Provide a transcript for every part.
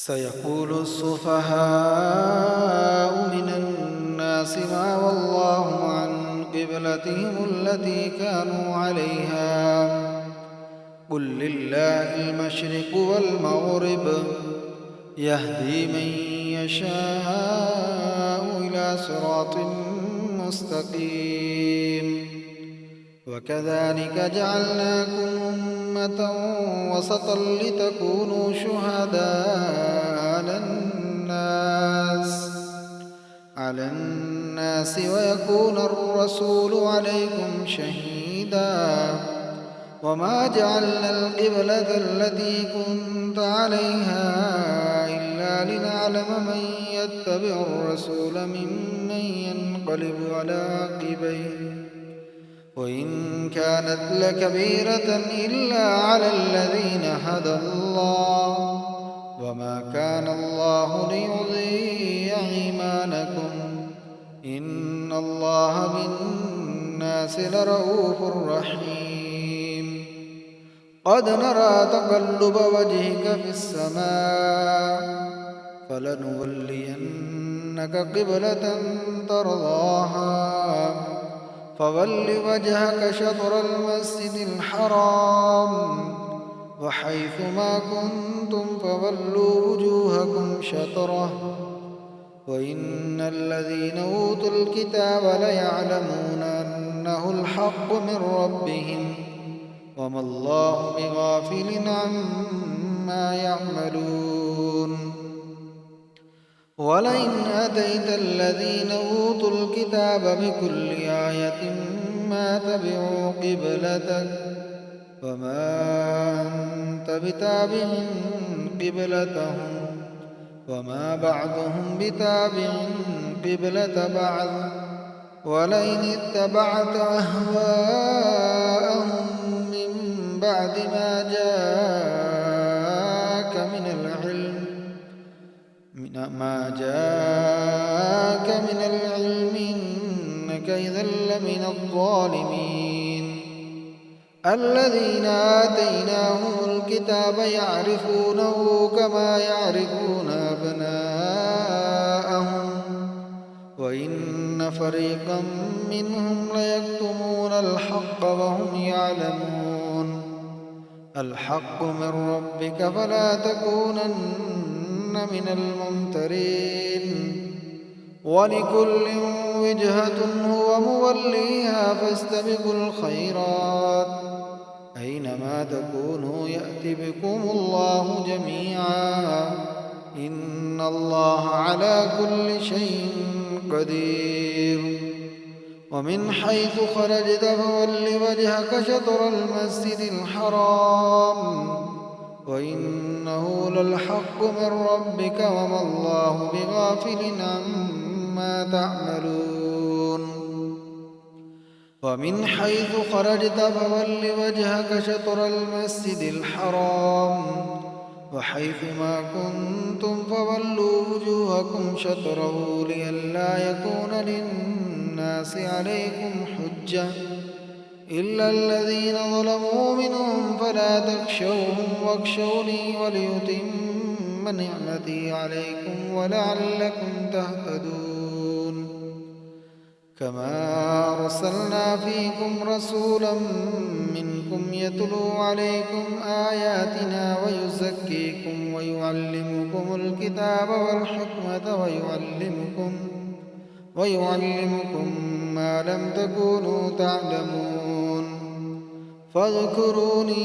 سيقول السفهاء من الناس ما ولاهم عن قبلتهم التي كانوا عليها قل لله المشرق والمغرب يهدي من يشاء إلى صراط مستقيم وكذلك جعلناكم أمة وسطا لتكونوا شهداء على الناس ويكون الرسول عليكم شهيدا وما جعلنا القبلة التي كنت عليها إلا لنعلم من يتبع الرسول ممن ينقلب على عقبيه وإن كانت لكبيرة إلا على الذين هدى الله وما كان الله ليضيع إيمانكم إن الله بالناس لرءوف رحيم قد نرى تقلب وجهك في السماء فلنولينك قبلة ترضاها فول وجهك شطر المسجد الحرام وحيث ما كنتم فولوا وجوهكم شطره وإن الذين أوتوا الكتاب ليعلمون أنه الحق من ربهم وما الله بغافل عما يعملون ولئن أتيت الذين أوتوا الكتاب بكل آية ما تبعوا قبلتك وما أنت بتابع قبلتهم وما بعضهم بتابع قبلة بعض ولئن اتبعت أهواءهم من بعد ما جاءك من العلم إنك إذا لمن الظالمين الذين آتيناهم الكتاب يعرفونه كما يعرفون أبناءهم وإن فريقا منهم ليكتمون الحق وهم يعلمون الحق من ربك فلا تكونن من الممترين ولكل وجهة هو موليها فاستبقوا الخيرات أينما تكونوا يأت بكم الله جميعا إن الله على كل شيء قدير ومن حيث خرجت فول وجهك شطر المسجد الحرام وإنه للحق من ربك وما الله بغافل عما تعملون ومن حيث خرجت فول وجهك شطر المسجد الحرام وحيث ما كنتم فولوا وجوهكم شطره لئلا يكون للناس عليكم حجة إلا الذين ظلموا منهم فلا تخشوهم واخشوني وليتم نعمتي عليكم ولعلكم تهتدون كما أرسلنا فيكم رسولا منكم يتلو عليكم آياتنا ويزكيكم ويعلمكم الكتاب والحكمة ويعلمكم ما لم تكونوا تعلمون فاذكروني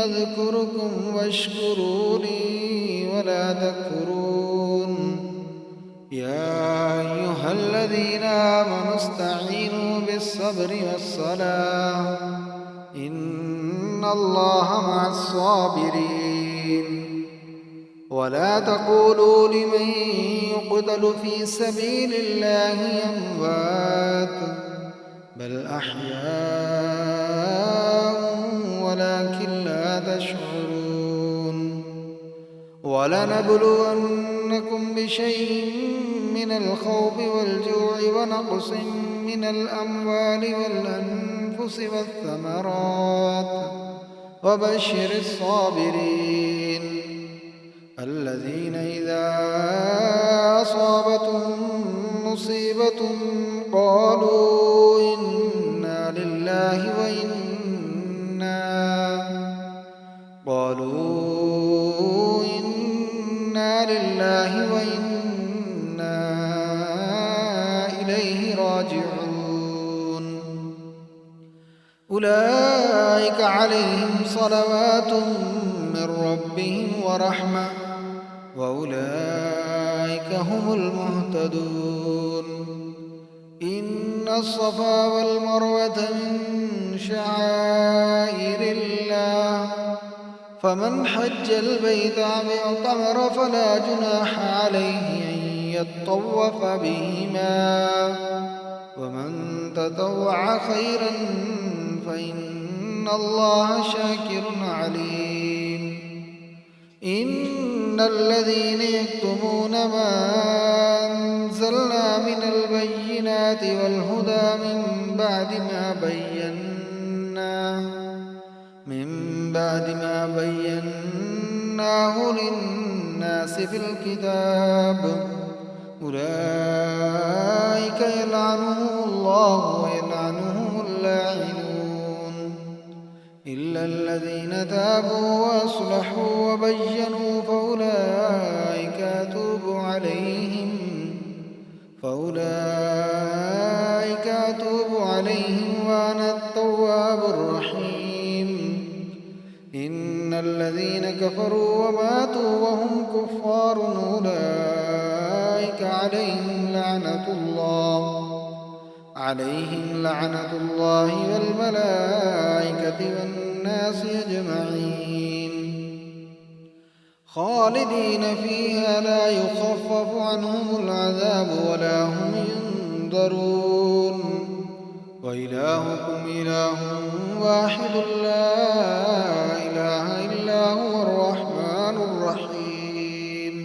أذكركم واشكروا لي ولا تكفرون يا أيها الذين آمنوا استعينوا بالصبر والصلاة إن الله مع الصابرين ولا تقولوا لمن يقتل في سبيل الله أموات بل أحياء ولكن لا تشعرون ولنبلونكم بشيء من الخوف والجوع ونقص من الأموال والأنفس والثمرات وبشر الصابرين الذين إذا أصابتهم مصيبة قالوا إنا لله وإنا إليه راجعون. أولئك عليهم صلوات من ربهم ورحمة وأولئك هم المهتدون. إن الصفا والمروة من شعائر الله فمن حج البيت أو اعتمر فلا جناح عليه أن يطوف بهما ومن تطوع خيرا فإن الله شاكر عليم. إن الذين يكتمون ما أنزلنا من البينات والهدى من بعد ما بيناه للناس في الكتاب أولئك يلعنهم الله ويلعنهم اللاعنون إلا الذين تابوا وأصلحوا وبينوا فأولئك أتوب عليهم وأنا التواب الرحيم. إن الذين كفروا وماتوا وهم كفار أولئك عليهم لعنة الله والملائكة والناس أجمعين خالدين فيها لا يخفف عنهم العذاب ولا هم ينظرون. وإلهكم إله واحد لا إله إلا هو الرحمن الرحيم.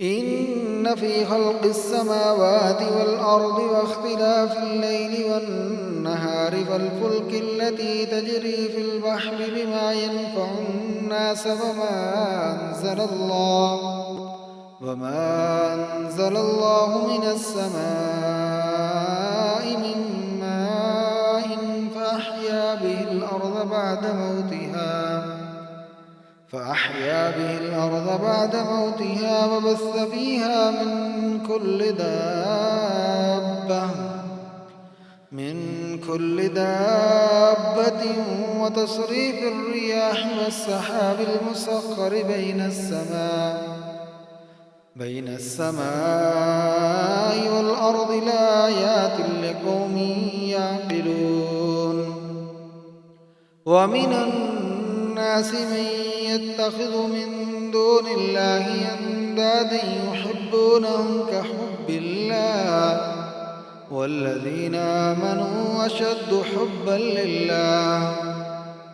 إن في خلق السماوات والأرض واختلاف الليل والنهار والفلك التي تجري في البحر بما ينفع الناس وما أنزل الله من السماء من ماء فأحيا به الأرض بعد موتها وبث فيها من كل دابة وتصريف الرياح والسحاب المسخر بين السماء والأرض لآيات لقوم يعقلون. ومن الناس من يتخذ من دون الله أندادا يحبونهم كحب الله والذين آمنوا أشد حبا لله.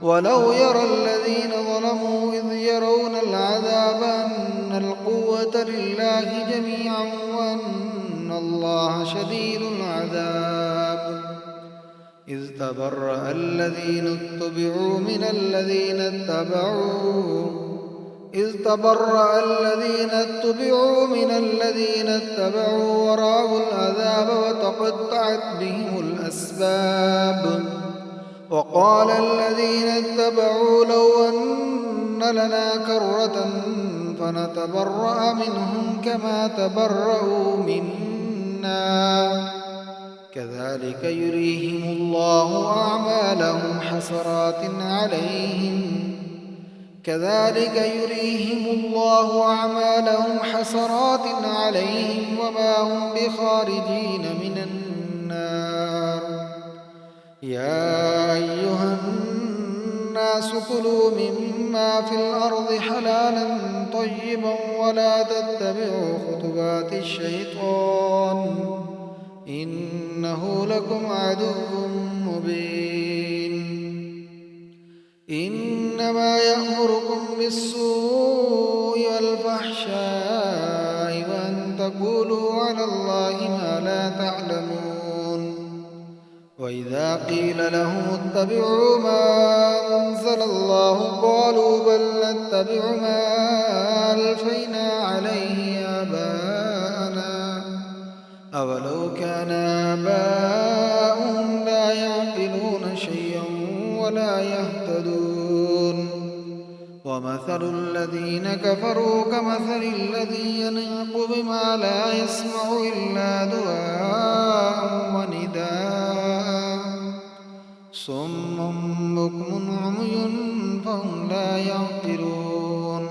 ولو يرى الذين ظلموا إذ يرون العذاب أن القوة لله جميعا وأن الله شديد العذاب إذ تبرأ الذين اتبعوا من الذين اتبعوا ورأوا العذاب وتقطعت بهم الأسباب. وقال الذين اتبعوا لو أن لنا كرة فنتبرأ منهم كما تبرأوا منا كذلك يريهم الله أعمالهم حسرات عليهم وما هم بخارجين من النار. يا أيها الناس كلوا مما في الأرض حلالا طيبا ولا تتبعوا خطوات الشيطان إنه لكم عدو مبين. إنما يأمركم بالسوء والفحشاء وأن تقولوا على الله ما لا تعلمون. وإذا قيل لهم اتبعوا ما أنزل الله قالوا بل نتبع ما عليه آباءنا أولو كان آباؤهم لا يعقلون شيئا ولا يهتدون ومثل الذين كفروا كمثل الذي ينعق بما لا يسمع إلا دعاء ونداء صم بكم عمي فهم لا يعقلون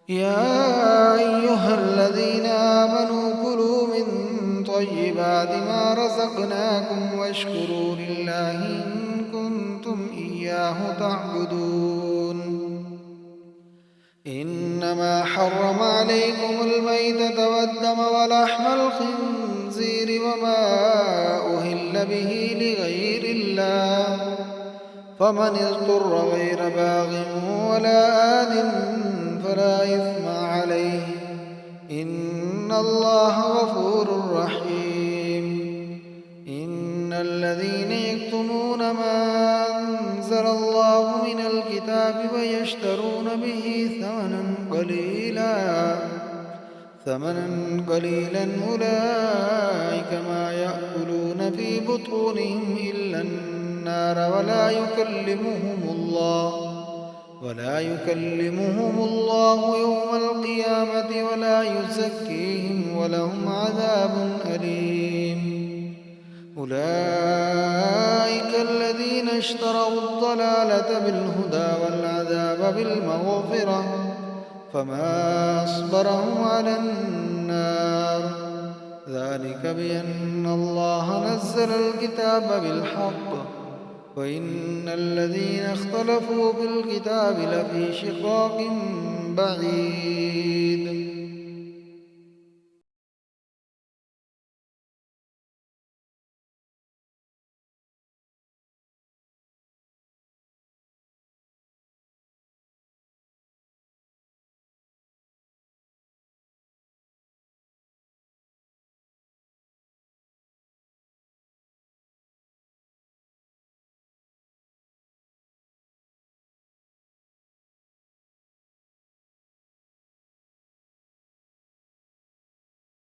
يا أيها الذين آمنوا كلوا من طيبات ما رزقناكم واشكروا لله إن كنتم إياه تعبدون إنما حرم عليكم الميتة والدم ولحم الخنزير وما أهل به لغير الله فمن اضطر غير باغ ولا آد فلا إثم عليه إن الله غفور رحيم إن الذين يكتمون ما أنزل الله من الكتاب ويشترون به ثمنا قليلا أولئك ما يأكلون في بطونهم إلا النار ولا يكلمهم الله يوم القيامة ولا يزكيهم ولهم عذاب أليم أولئك الذين اشتروا الضلالة بالهدى والعذاب بالمغفرة فما أصبرهم على النار ذلك بأن الله نزل الكتاب بالحق وإن الذين اختلفوا في الكتاب لفي شقاق بعيد